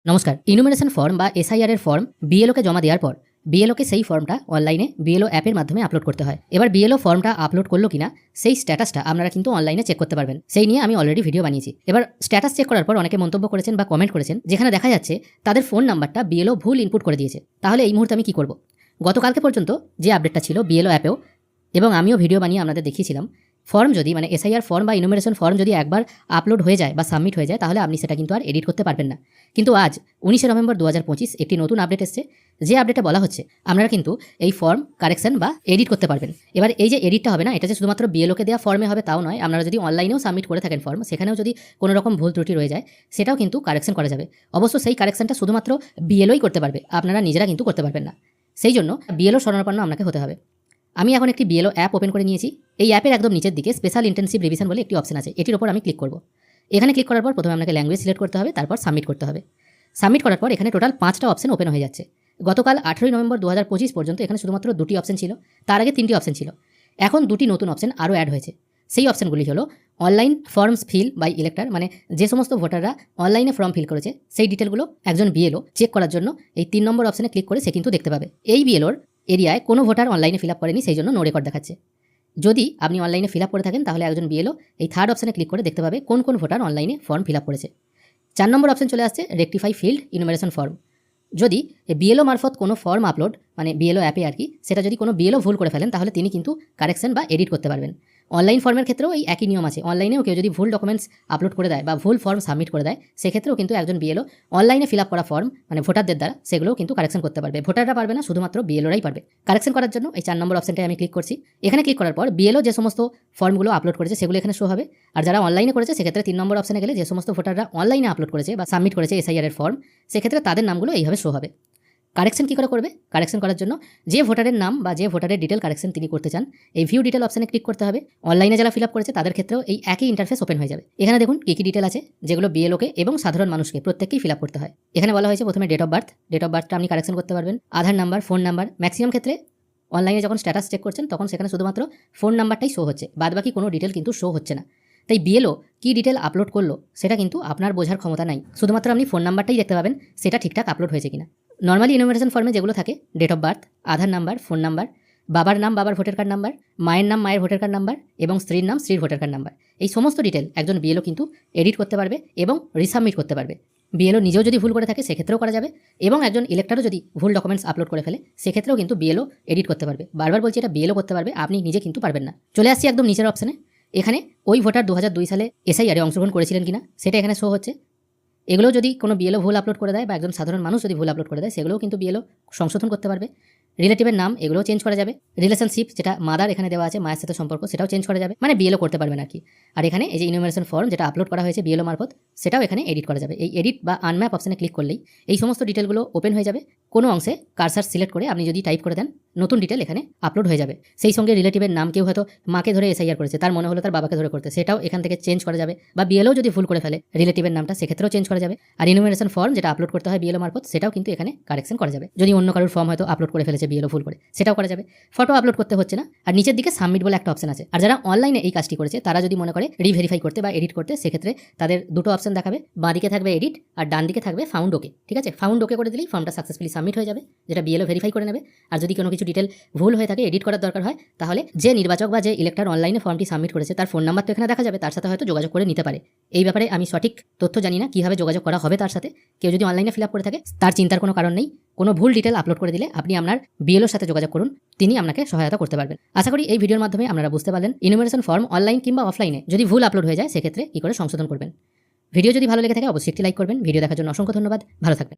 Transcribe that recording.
নমস্কার। Enumeration form বা SIR এর ফর্ম বিএলওকে জমা দেওয়ার পর বিএলওকে সেই ফর্মটা অনলাইনে বিএলও অ্যাপের মাধ্যমে আপলোড করতে হয়। এবার বিএলও ফর্মটা আপলোড করলো কিনা সেই স্ট্যাটাসটা আপনারা কিন্তু অনলাইনে চেক করতে পারবেন। সেই নিয়ে আমি অলরেডি ভিডিও বানিয়েছি। এবার স্ট্যাটাস চেক করার পর অনেকে মন্তব্য করেছেন বা কমেন্ট করেছেন, যেখানে দেখা যাচ্ছে তাদের ফোন নাম্বারটা বিএলও ভুল ইনপুট করে দিয়েছে। তাহলে এই মুহূর্তে আমি কি করব? গতকালকে পর্যন্ত যে আপডেটটা ছিল বিএলও অ্যাপেও, এবং আমিও ভিডিও বানিয়ে আপনাদের দেখিয়েছিলাম, ফর্ম যদি এসআইআর ফর্ম বা ইনুমারেশন ফর্ম যদি একবার আপলোড হয়ে যায় বা সাবমিট হয়ে যায়, তাহলে আপনি সেটা কিন্তু আর এডিট করতে পারবেন না। কিন্তু আজ 19 নভেম্বর 2025 একটি নতুন আপডেট এসেছে, যে আপডেটে বলা হচ্ছে আপনারা কিন্তু এই ফর্ম কারেকশন বা এডিট করতে পারবেন। এবার এই যে এডিটটা হবে না, এটা যে শুধুমাত্র বিএলওকে দেওয়া ফর্মে হবে তাও নয়, আপনারা যদি অনলাইনেও সাবমিট করে থাকেন ফর্ম, সেখানেও যদি কোনো রকম ভুল ত্রুটি রয়ে যায় সেটাও কিন্তু কারেকশন করা যাবে। অবশ্য সেই কারেকশনটা শুধুমাত্র বিএলওই করতে পারবে, আপনারা নিজেরা কিন্তু করতে পারবেন না। সেই জন্য বিএলও শরণাপন্ন আপনাকে হতে হবে। আমি এখন একটি বিএলও অ্যাপ ওপেন করে নিয়েছি। এই অ্যাপের একদম নিচের দিকে স্পেশাল ইন্টেনসিভ রিভিশন বলে একটি অপশন আছে, এটির উপর আমি ক্লিক করব। এখানে ক্লিক করার পর প্রথমে আপনাকে ল্যাঙ্গুয়েজ সিলেক্ট করতে হবে, তারপর সাবমিট করতে হবে। সাবমিট করার পর এখানে টোটাল 5টা অপশন ওপেন হয়ে যাচ্ছে। গতকাল 18 নভেম্বর 2025 পর্যন্ত এখানে শুধুমাত্র 2টি অপশন ছিল, তার আগে 3টি অপশন ছিল। এখন 2টি নতুন অপশন আরও অ্যাড হয়েছে। সেই অপশনগুলি হলো online forms fill by elector, যে সমস্ত ভোটাররা অনলাইনে ফর্ম ফিল করেছে সেই ডিটেলগুলো একজন বিএলও চেক করার জন্য এই 3 নম্বর অপশনে ক্লিক করে সে কিন্তু দেখতে পাবে এই বিএলওর এরিয়ায় কোনো ভোটার অনলাইনে ফিল আপ করেনি, সেই জন্য নো রেকর্ড দেখাচ্ছে। যদি আপনি অনলাইনে ফিল আপ করে থাকেন তাহলে একজন বিএলও এই 3rd অপশনে ক্লিক করে দেখতে পাবে কোন কোন ভোটার অনলাইনে ফর্ম ফিল আপ করেছে। 4 নম্বর অপশন চলে আসছে রেকটিফাই ফিল্ড ইনুমারেশন ফর্ম। যদি বিএলও মারফত কোনো ফর্ম আপলোড বিএলও অ্যাপে আর কি, সেটা যদি কোনো বিএলও ভুল করে ফেলেন তাহলে তিনি কিন্তু কারেকশন বা এডিট করতে পারবেন। অনলাইন ফর্মের ক্ষেত্রেও এই একই নিয়ম আছে। অনলাইনেও কেউ যদি ভুল ডকুমেন্টস আপলোড করে দেয় বা ভুল ফর্ম সাবমিট করে দেয়, সেক্ষেত্রেও কিন্তু একজন বিএলও অনলাইনে ফিল আপ করা ফর্ম ভোটারদের দ্বারা সেগুলোও কিন্তু কারেকশন করতে পারবে। ভোটাররা পারবে না, শুধুমাত্র বিএলওরাই পারবে। কারেকশন করার জন্য এই 4 নম্বর অপশনটাই আমি ক্লিক করছি। এখানে ক্লিক করার পর বিএলও যে সমস্ত ফর্মগুলো আপলোড করেছে সেগুলো এখানে শো হবে। আর যারা অনলাইনে করেছে সেক্ষেত্রে 3 নম্বর অপশনে গেলে যে সমস্ত ভোটাররা অনলাইনে আপলোড করেছে বা সাবমিট করেছে এসআইআর এর ফর্ম, সেক্ষেত্রে তাদের নামগুলো এইভাবে শো হবে। কারেকশন কী করে করবে? কারেকশন করার জন্য যে ভোটারের নাম বা যে ভোটারের ডিটেল কারেকশন তিনি করতে চান, এই ভিউ ডিটেল অপশনে ক্লিক করতে হবে। অনলাইনে যারা ফিল আপ করেছে তাদের ক্ষেত্রেও এই একই ইন্টারফেস ওপেন হয়ে যাবে। এখানে দেখুন কী কী ডিটেল আছে, যেগুলো বিএলওকে এবং সাধারণ মানুষকে প্রত্যেককেই ফিল আপ করতে হয়। এখানে বলা হয়েছে প্রথমে ডেট অফ বার্থটা আপনি কারেকশন করতে পারবেন, আধার নাম্বার, ফোন নাম্বার। ম্যাক্সিমাম ক্ষেত্রে অনলাইনে যখন স্ট্যাটাস চেক করছেন তখন সেখানে শুধুমাত্র ফোন নাম্বারটাই শো হচ্ছে, বাদবাকি কোনো ডিটেল কিন্তু শো হচ্ছে না। তাই বিএলও কী ডিটেল আপলোড করলো সেটা কিন্তু আপনার বোঝার ক্ষমতা নাই, শুধুমাত্র আপনি ফোন নাম্বারটাই দেখতে পাবেন সেটা ঠিকঠাক আপলোড হয়েছে কিনা। নর্মালি ইনুমারেশন ফর্মে যেগুলো থাকে date of birth, Aadhaar number, phone number, বাবার নাম বাবার ভোটার কার্ড নাম্বার, মায়ের নাম মায়ের ভোটার কার্ড নাম্বার এবং স্ত্রীর নাম স্ত্রীর ভোটার কার্ড নাম্বার, এই সমস্ত ডিটেল একজন বিএলও কিন্তু এডিট করতে পারবে এবং রিসাবমিট করতে পারবে। বিএলও নিজেও যদি ভুল করে থাকে সেক্ষেত্রেও করা যাবে, এবং একজন ইলেক্টরও যদি ভুল ডকুমেন্টস আপলোড করে ফেলে সেক্ষেত্রেও কিন্তু বিএলও এডিট করতে পারবে। বারবার বলছি, এটা বিএলও করতে পারবে, আপনি নিজে কিন্তু পারবেন না। চলে আসছি একদম নিচের অপশানে। এখানে ওই ভোটার 2002 সালে এসআইআরে অংশগ্রহণ করেছিলেন কিনা সেটা এখানে শো হচ্ছে। এগুলো যদি কোনো বিএলও ভুল আপলোড করে দেয় বা একজন সাধারণ মানুষ যদি ভুল আপলোড করে দেয়, সেগুলোও কিন্তু বিএলও সংশোধন করতে পারবে। রিলেটিভের নাম এগুলোও চেঞ্জ করা যাবে। রিলেশনশিপ, যেটা মাদার এখানে দেওয়া আছে, মায়ের সাথে সম্পর্ক, সেটাও চেঞ্জ করা যাবে, বিএলও করতে পারবে না কি। আর এখানে এই যে ইনুমারেশন ফর্ম যেটা আপলোড করা হয়েছে বিএলও মারফত, সেটাও এখানে এডিট করা যাবে। এই এডিট বা আনম্যাপ অপশনে ক্লিক করলেই এই সমস্ত ডিটেলগুলো ওপেন হয়ে যাবে। কোনো অংশে কারসার সিলেক্ট করে আপনি যদি টাইপ করে দেন, নতুন ডিটেল এখানে আপলোড হয়ে যাবে। সেই সঙ্গে রিলেটিভের নাম, কেউ হয়তো মাকে ধরে এসআইআর করেছে, তার মনে হলো তার বাবাকে ধরে করতে, সেটাও এখান থেকে চেঞ্জ করা যাবে। বা বিএলও যদি ভুল করে ফেলে রিলেটিভের নামটা, সেক্ষেত্রেও চেঞ্জ করা যাবে। আর ইনুমারেশন ফর্ম যেটা আপলোড করতে হয় বিএলও মারফত, সেটাও কিন্তু এখানে কারেকশন করা যাবে। যদি অন্য কারোর ফর্ম হয়তো আপলোড করে ফেলেছে বিএলও ভুল করে, সেটাও করা যাবে। ফটো আপলোড করতে হচ্ছে না। আর নিচের দিকে সাবমিট বলে একটা অপশন আছে। আর যারা অনলাইনে এই কাজটি করেছে তারা যদি মনে করে রিভেরিফাই করতে বা এডিট করতে, সেক্ষেত্রে তাদের দুটো অপশন দেখাবে, বাঁ দিকে থাকবে এডিট আর ডান দিকে থাকবে ফাউন্ড ওকে। ঠিক আছে, ফাউন্ড ওকে করে দিলেই ফর্মটা সাকসেসফুলি সাবমিট হয়ে যাবে, যেটা বিএলও ভেরিফাই করে নেবে। আর যদি কোনো কিছু ডিটেল ভুল হয়ে থাকে, এডিট করার দরকার হয়, তাহলে যে নির্বাচক বা যে ইলেক্টর অনলাইনে ফর্মটি সাবমিট করেছে তার ফোন নাম্বার তো এখানে দেখা যাবে, তার সাথে হয়তো যোগাযোগ করে নিতে পারে। এই ব্যাপারে আমি সঠিক তথ্য জানি না কিভাবে যোগাযোগ করা হবে তার সাথে। কেউ যদি অনলাইনে ফিল আপ করে থাকে, তার চিন্তার কোনো কারণ নেই। কোনো ভুল ডিটেল আপলোড করে দিলে আপনি আপনার বিএলওর সাথে যোগাযোগ করুন, তিনি আপনাকে সহায়তা করতে পারবেন। আশা করি এই ভিডিওর মাধ্যমে আপনারা বুঝতে পারলেন ইনুমারেশন ফর্ম অনলাইন কিংবা অফলাইনে যদি ভুল আপলোড হয়ে যায় সেক্ষেত্রে কী করে সংশোধন করবেন। ভিডিও যদি ভালো লেগে থাকে অবশ্যই একটি লাইক করবেন। ভিডিও দেখার জন্য অসংখ্য ধন্যবাদ। ভালো থাকবেন।